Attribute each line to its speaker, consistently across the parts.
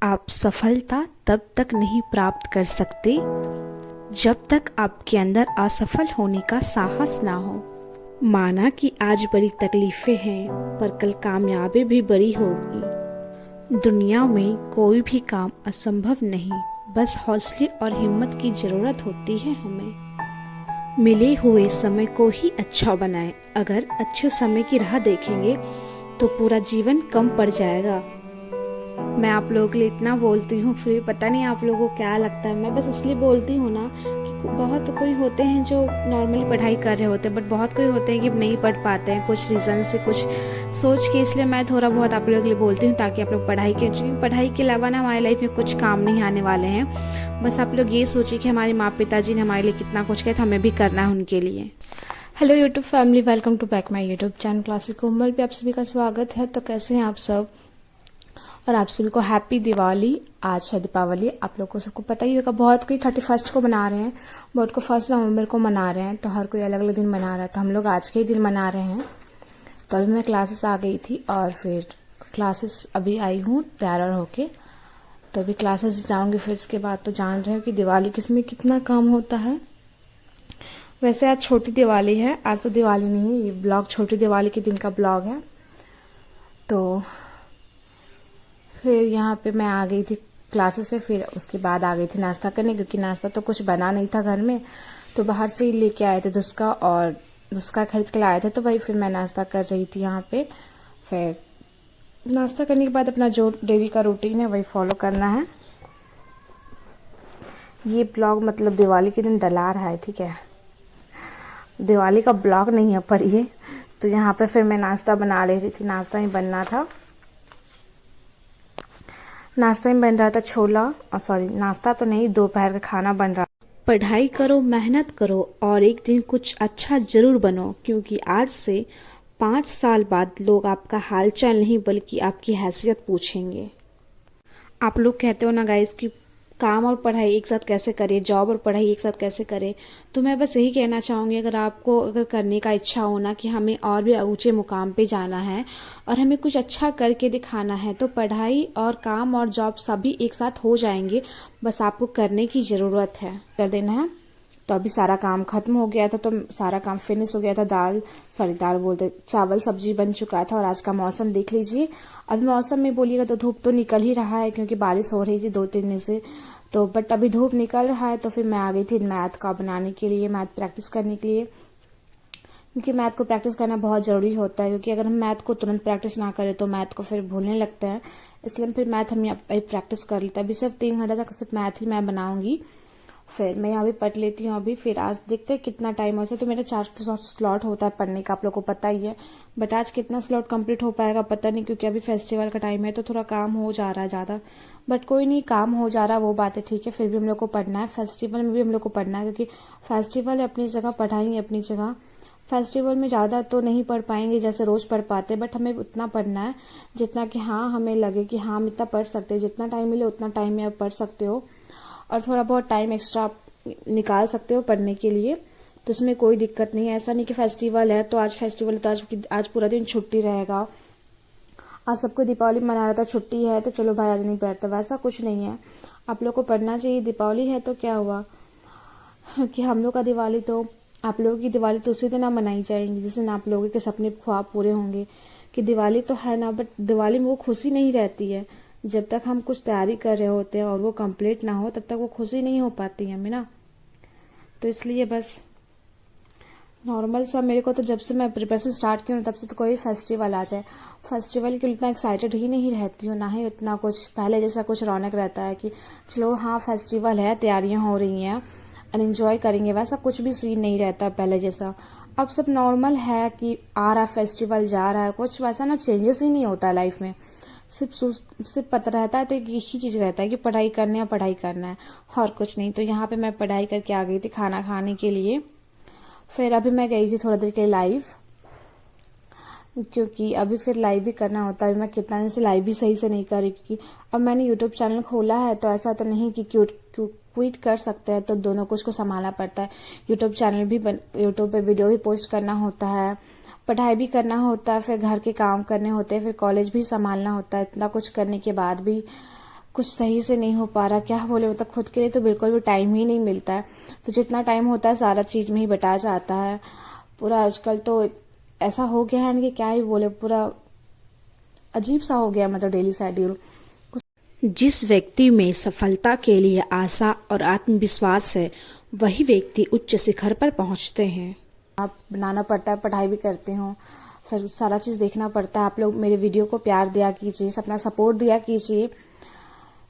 Speaker 1: आप सफलता तब तक नहीं प्राप्त कर सकते जब तक आपके अंदर असफल होने का साहस ना हो। माना कि आज बड़ी तकलीफें हैं, पर कल कामयाबी भी बड़ी होगी। दुनिया में कोई भी काम असंभव नहीं, बस हौसले और हिम्मत की जरूरत होती है हमें। मिले हुए समय को ही अच्छा बनाएं। अगर अच्छे समय की राह देखेंगे तो पूरा जीवन कम पड़ जाएगा। मैं आप लोगों के लिए इतना बोलती हूँ, फिर पता नहीं आप लोगों को क्या लगता है। मैं बस इसलिए बोलती हूँ ना कि बहुत कोई होते हैं जो नॉर्मली पढ़ाई कर रहे होते हैं, बट बहुत कोई होते हैं कि नहीं पढ़ पाते हैं कुछ रीज़न से, कुछ सोच के। इसलिए मैं थोड़ा बहुत आप लोगों के लिए बोलती हूँ ताकि आप लोग पढ़ाई के पढ़ाई के अलावा ना हमारी लाइफ में कुछ काम नहीं आने वाले हैं। बस आप लोग ये सोचिए कि हमारे माँ पिताजी ने हमारे लिए कितना कुछ किया था, हमें भी करना है उनके लिए। Hello YouTube family, welcome to back my YouTube channel classic Komal पे आप सभी का स्वागत है। तो कैसे हैं आप सब, और आप सभी को हैप्पी दिवाली। आज है दीपावली, आप लोगों को सबको पता ही होगा। बहुत कोई 31 को मना रहे हैं, बहुत को 1 नवंबर को मना रहे हैं, तो हर कोई अलग अलग दिन मना रहा है। तो हम लोग आज के ही दिन मना रहे हैं। तो अभी मैं क्लासेस आ गई थी और फिर क्लासेस अभी आई हूँ तैयार होके, तो अभी क्लासेस जाऊँगी। फिर इसके बाद तो जान रहे हो कि दिवाली किसमें कितना काम होता है। वैसे आज छोटी दिवाली है, आज तो दिवाली नहीं है, ये ब्लॉग छोटी दिवाली के दिन का ब्लॉग है। तो फिर यहाँ पे मैं आ गई थी क्लासेस से, फिर उसके बाद आ गई थी नाश्ता करने, क्योंकि नाश्ता तो कुछ बना नहीं था घर में, तो बाहर से ही लेके आए थे दुस्का, और दुस्का खरीद के लाए थे। तो वही फिर मैं नाश्ता कर रही थी यहाँ पे। फिर नाश्ता करने के बाद अपना जो डेली का रूटीन है वही फॉलो करना है। ये ब्लॉग मतलब दिवाली के दिन डला रहा है, ठीक है, दिवाली का ब्लॉग नहीं है पर ये। तो यहाँ पे फिर मैं नाश्ता बना ले रही थी, नाश्ता ही बनना था। नाश्ता में बन रहा था छोला, और सॉरी नाश्ता तो नहीं, दोपहर का खाना बन रहा। पढ़ाई करो, मेहनत करो और एक दिन कुछ अच्छा जरूर बनो, क्योंकि आज से 5 साल बाद लोग आपका हालचाल नहीं बल्कि आपकी हैसियत पूछेंगे। आप लोग कहते हो ना गाइस कि काम और पढ़ाई एक साथ कैसे करें, जॉब और पढ़ाई एक साथ कैसे करें। तो मैं बस यही कहना चाहूँगी, अगर करने का इच्छा हो ना कि हमें और भी ऊंचे मुकाम पे जाना है और हमें कुछ अच्छा करके दिखाना है, तो पढ़ाई और काम और जॉब सभी एक साथ हो जाएंगे। बस आपको करने की ज़रूरत है, कर देना है। तो अभी सारा काम खत्म हो गया था, तो सारा काम फिनिश हो गया था। दाल बोलते चावल सब्जी बन चुका था। और आज का मौसम देख लीजिए, अभी मौसम में बोलिएगा तो धूप तो निकल ही रहा है, क्योंकि बारिश हो रही थी 2-3 दिन से। तो बट अभी धूप निकल रहा है। तो फिर मैं आ गई थी मैथ का बनाने के लिए, मैथ प्रैक्टिस करने के लिए, क्योंकि मैथ को प्रैक्टिस करना बहुत ज़रूरी होता है। क्योंकि अगर हम मैथ को तुरंत प्रैक्टिस ना करें तो मैथ को फिर भूलने लगते हैं। इसलिए फिर मैथ हम प्रैक्टिस कर लेते हैं। अभी सिर्फ 3 घंटे तक सिर्फ मैथ ही मैं बनाऊंगी। फिर मैं यहाँ भी पढ़ लेती हूँ अभी। फिर आज देखते हैं कितना टाइम हो। तो मेरा 4 स्लॉट होता है पढ़ने का, आप लोग को पता ही है। बट आज कितना स्लॉट कंप्लीट हो पाएगा पता नहीं, क्योंकि अभी फेस्टिवल का टाइम है तो थोड़ा काम हो जा रहा है ज़्यादा। बट कोई नहीं, काम हो जा रहा है वो बात है, ठीक है। फिर भी हम लोग को पढ़ना है, फेस्टिवल में भी हम लोग को पढ़ना है, क्योंकि फेस्टिवल है अपनी जगह, पढ़ाई अपनी जगह। फेस्टिवल में ज़्यादा तो नहीं पढ़ पाएंगे जैसे रोज़ पढ़ पाते, बट हमें उतना पढ़ना है जितना कि हाँ हमें लगे कि हाँ हम इतना पढ़ सकते हैं। जितना टाइम मिले उतना टाइम में आप पढ़ सकते हो, और थोड़ा बहुत टाइम एक्स्ट्रा निकाल सकते हो पढ़ने के लिए। तो उसमें कोई दिक्कत नहीं है। ऐसा नहीं कि फेस्टिवल है तो आज फेस्टिवल है तो आज पूरा दिन छुट्टी रहेगा। आज सबको दीपावली मना रहा था, छुट्टी है तो चलो भाई आज नहीं पढ़ते, वैसा कुछ नहीं है। आप लोग को पढ़ना चाहिए। दीपावली है तो क्या हुआ कि हम लोग का दिवाली तो, आप लोगों की दिवाली तो उसी दिन ना मनाई जाएंगी जिस दिन आप लोगों के सपने ख्वाब पूरे होंगे। कि दिवाली तो है ना, बट दिवाली में वो खुशी नहीं रहती है। जब तक हम कुछ तैयारी कर रहे होते हैं और वो कंप्लीट ना हो तब तक वो खुशी नहीं हो पाती है हमें ना। तो इसलिए बस नॉर्मल सा मेरे को तो जब से मैं प्रिपरेशन स्टार्ट की हूँ तब से तो कोई फेस्टिवल आ जाए, फेस्टिवल के लिए इतना एक्साइटेड ही नहीं रहती हूँ, ना ही उतना कुछ पहले जैसा कुछ रौनक रहता है कि चलो हाँ फेस्टिवल है, तैयारियाँ हो रही हैं और एंजॉय करेंगे। वैसा कुछ भी सीन नहीं रहता पहले जैसा। अब सब नॉर्मल है कि आ रहा फेस्टिवल जा रहा है, कुछ वैसा ना चेंजेस ही नहीं होता है लाइफ में। सिर्फ पता रहता है तो एक ही चीज़ रहता है कि पढ़ाई करनी है, पढ़ाई करना है, और कुछ नहीं। तो यहाँ पे मैं पढ़ाई करके आ गई थी खाना खाने के लिए। फिर अभी मैं गई थी थोड़ा देर के लिए लाइव, क्योंकि अभी फिर लाइव भी करना होता है। मैं कितना दिन से लाइव भी सही से नहीं कर रही, क्योंकि अब मैंने यूट्यूब चैनल खोला है तो ऐसा तो नहीं कि क्विट कर सकते हैं, तो दोनों कुछ को संभालना पड़ता है। यूट्यूब चैनल भी यूट्यूब पे वीडियो भी पोस्ट करना होता है, पढ़ाई भी करना होता है, फिर घर के काम करने होते हैं, फिर कॉलेज भी संभालना होता है। इतना कुछ करने के बाद भी कुछ सही से नहीं हो पा रहा, क्या बोले, मतलब खुद के लिए तो बिल्कुल भी टाइम ही नहीं मिलता है। तो जितना टाइम होता है सारा चीज में ही बटा जाता है। पूरा आजकल तो ऐसा हो गया है ना कि क्या ही बोले, पूरा अजीब सा हो गया मतलब डेली शेड्यूल। जिस व्यक्ति में सफलता के लिए आशा और आत्मविश्वास है, वही व्यक्ति उच्च शिखर पर पहुंचते हैं। आप बनाना पड़ता है, पढ़ाई भी करती हूँ, फिर सारा चीज़ देखना पड़ता है। आप लोग मेरे वीडियो को प्यार दिया कीजिए, अपना सपोर्ट दिया कीजिए,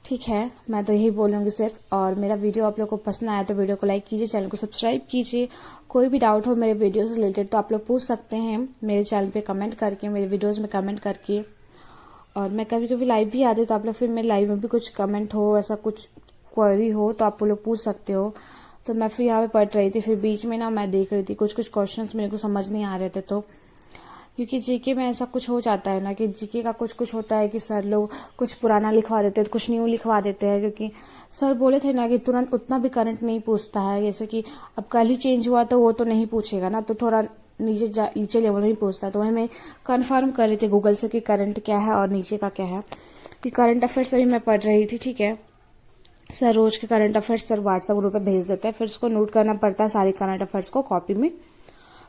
Speaker 1: ठीक है। मैं तो यही बोलूँगी सिर्फ। और मेरा वीडियो आप लोग को पसंद आया तो वीडियो को लाइक कीजिए, चैनल को सब्सक्राइब कीजिए। कोई भी डाउट हो मेरे वीडियो से रिलेटेड तो आप लोग पूछ सकते हैं मेरे चैनल पे कमेंट करके, मेरे वीडियोज़ में कमेंट करके। और मैं कभी कभी लाइव भी आती हूँ तो आप लोग फिर मेरे लाइव में भी कुछ कमेंट हो, ऐसा कुछ क्वेरी हो तो आप लोग पूछ सकते हो। तो मैं फिर यहाँ पे पढ़ रही थी, फिर बीच में ना मैं देख रही थी कुछ क्वेश्चंस मेरे को समझ नहीं आ रहे थे। तो क्योंकि जीके में ऐसा कुछ हो जाता है ना कि जीके का कुछ होता है कि सर लोग कुछ पुराना लिखवा देते हैं, कुछ न्यू लिखवा देते हैं। क्योंकि सर बोले थे ना कि तुरंत उतना भी करंट नहीं पूछता है, जैसे कि अब कल ही चेंज हुआ तो वो तो नहीं पूछेगा ना, तो थोड़ा नीचे लेवल में ही पूछता है। तो वही मैं कंफर्म कर रही थी गूगल से कि करंट क्या है और नीचे का क्या है। कि करंट अफेयर्स अभी मैं पढ़ रही थी, ठीक है। सर रोज के current affairs sir WhatsApp group पे भेज देते हैं, फिर उसको नोट करना पड़ता है सारे करंट अफेयर्स को कॉपी में।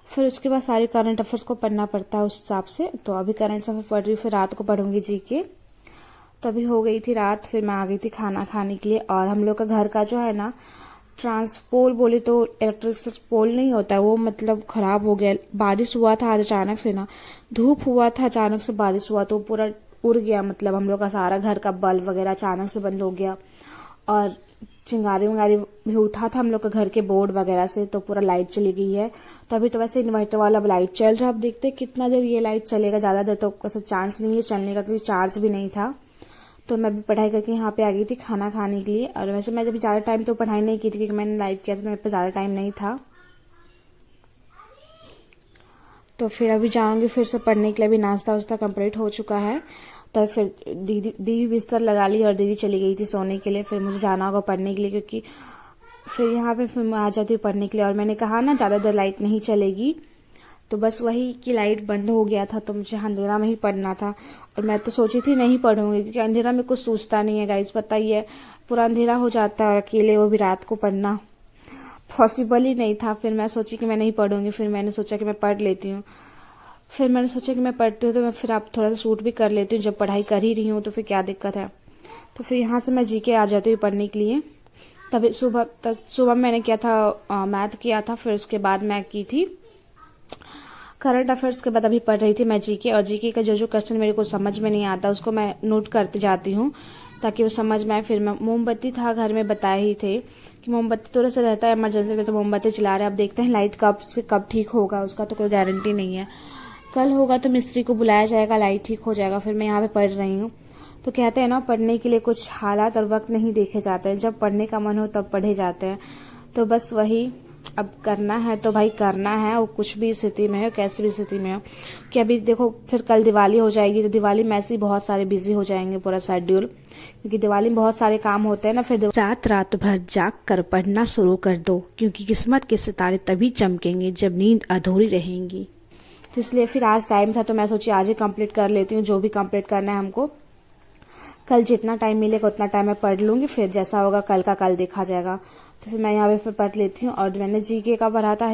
Speaker 1: फिर उसके बाद सारे करंट अफेयर्स को पढ़ना पड़ता है उस हिसाब से। तो अभी करंट अफेयर पढ़ रही हूँ, फिर रात को पढ़ूंगी जीके। तो अभी हो गई थी रात, फिर मैं आ गई थी खाना खाने के लिए। और हम लोग का घर का जो है ना ट्रांसपोल बोले तो इलेक्ट्रिक पोल नहीं होता है वो, मतलब खराब हो गया। बारिश हुआ था आज अचानक से ना, धूप हुआ था अचानक से बारिश हुआ तो पूरा उड़ गया। मतलब हम लोग का सारा घर का बल्ब वगैरह अचानक से बंद हो गया। और चिंगारी वंगारी भी उठा था हम लोग के घर के बोर्ड वगैरह से, तो पूरा लाइट चली गई है। तभी तो वैसे इन्वर्टर वाला लाइट चल रहा है। अब देखते हैं कितना देर ये लाइट चलेगा, ज्यादा देर तो ऐसा चांस नहीं है चलने का क्योंकि चार्ज भी नहीं था। तो मैं भी पढ़ाई करके यहाँ पे आ गई थी खाना खाने के लिए। और वैसे मैं जब ज्यादा टाइम तो पढ़ाई नहीं की थी क्योंकि मैंने लाइव किया था तो मेरे पे ज्यादा टाइम नहीं था। तो फिर अभी जाऊंगी फिर से पढ़ने के लिए। अभी नाश्ता वास्ता कंप्लीट हो चुका है। तो फिर दीदी बिस्तर लगा ली और दीदी चली गई थी सोने के लिए। फिर मुझे जाना होगा पढ़ने के लिए क्योंकि फिर यहाँ पे फिर मैं आ जाती हूँ पढ़ने के लिए। और मैंने कहा ना ज्यादा देर लाइट नहीं चलेगी, तो बस वही कि लाइट बंद हो गया था तो मुझे अंधेरा में ही पढ़ना था। और मैं तो सोची थी नहीं पढ़ूंगी क्योंकि अंधेरा में कुछ सूझता नहीं है गाइस, पता ही है पूरा अंधेरा हो जाता है। अकेले वो भी रात को पढ़ना पॉसिबल ही नहीं था। फिर मैं सोची कि मैं नहीं पढ़ूंगी, फिर मैंने सोचा कि मैं पढ़ लेती हूँ। फिर मैंने सोचा कि मैं पढ़ती हूँ तो मैं फिर आप थोड़ा सा शूट भी कर लेती हूँ, जब पढ़ाई कर ही रही हूँ तो फिर क्या दिक्कत है। तो फिर यहाँ से मैं जीके आ जाती हूँ पढ़ने के लिए। तभी सुबह मैंने किया था मैथ किया था, फिर उसके बाद मैं की थी करंट अफेयर्स के बाद अभी पढ़ रही थी मैं जीके। और जीके का जो क्वेश्चन मेरे को समझ में नहीं आता उसको मैं नोट करते जाती हूँ ताकि वो समझ में आए। फिर मैं मोमबत्ती था घर में, बताए ही थे कि मोमबत्ती थोड़ा सा रहता है इमरजेंसी में, तो मोमबत्ती चला रहे हैं। अब देखते हैं लाइट कब से कब ठीक होगा, उसका तो कोई गारंटी नहीं है। कल होगा तो मिस्त्री को बुलाया जाएगा, लाइट ठीक हो जाएगा। फिर मैं यहाँ पे पढ़ रही हूँ। तो कहते हैं ना पढ़ने के लिए कुछ हालात और वक्त नहीं देखे जाते हैं, जब पढ़ने का मन हो तब पढ़े जाते हैं। तो बस वही अब करना है तो भाई करना है, वो कुछ भी स्थिति में हो, कैसी भी स्थिति में हो। कि अभी देखो फिर कल दिवाली हो जाएगी तो दिवाली में ऐसे ही बहुत सारे बिजी हो जाएंगे पूरा शेड्यूल, क्योंकि दिवाली में बहुत सारे काम होते हैं ना। फिर रात भर जाग कर पढ़ना शुरू कर दो, क्योंकि किस्मत के सितारे तभी चमकेंगे जब नींद अधूरी रहेंगी। तो इसलिए फिर आज टाइम था तो मैं सोची आज ही कंप्लीट कर लेती हूँ जो भी कंप्लीट करना है हमको। कल जितना टाइम मिलेगा उतना टाइम मैं पढ़ लूंगी, फिर जैसा होगा कल का कल देखा जाएगा। तो फिर मैं यहाँ पे फिर पढ़ लेती हूँ। और मैंने जीके का पढ़ा था,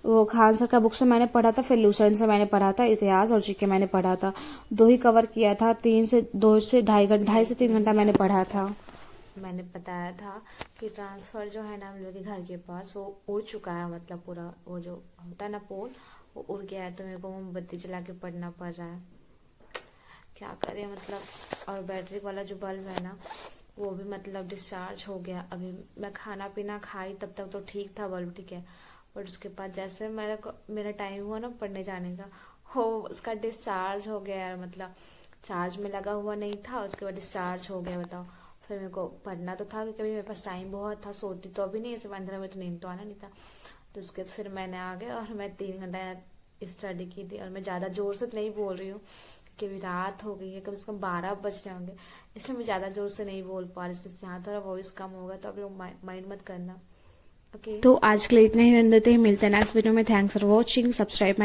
Speaker 1: वो खान सर का बुक से मैंने पढ़ा था, फिर लूसेंट से मैंने पढ़ा था, इतिहास और जीके मैंने पढ़ा था। 2 ही कवर किया था, 2 से ढाई से 3 घंटा मैंने पढ़ा था। मैंने बताया था कि ट्रांसफर जो है ना हम लोग के घर के पास वो उड़ चुका है, मतलब पूरा वो जो होता है ना पोल वो उड़ गया है। तो मेरे को मोमबत्ती जला के पढ़ना पड़ रहा है, क्या करें मतलब। और बैटरी वाला जो बल्ब है ना वो भी मतलब डिस्चार्ज हो गया। अभी मैं खाना पीना खाई तब तक तो ठीक था बल्ब, ठीक है। बट उसके बाद जैसे मेरा टाइम हुआ ना पढ़ने जाने का, हो उसका डिस्चार्ज हो गया यार, मतलब चार्ज में लगा हुआ नहीं था, उसके बाद डिस्चार्ज हो गया। बताओ फिर मेरे को पढ़ना तो था क्योंकि अभी मेरे पास टाइम बहुत था, सोती तो अभी नहीं, ऐसे 15 मिनट नींद तो आना नहीं था। तो उसके फिर मैंने आ गया और मैं 3 घंटा स्टडी की थी। और मैं ज्यादा जोर से नहीं बोल रही हूँ क्योंकि रात हो गई है, कम से कम 12 बज जाएंगे, इसलिए मैं ज्यादा जोर से नहीं बोल पा रही। इससे यहाँ थोड़ा वॉइस कम होगा तो आप लोग माइंड मत करना, ओके। तो आज के लिए इतना ही रहने देते हैं, मिलते हैं नेक्स्ट वीडियो में। Thanks for watching, subscribe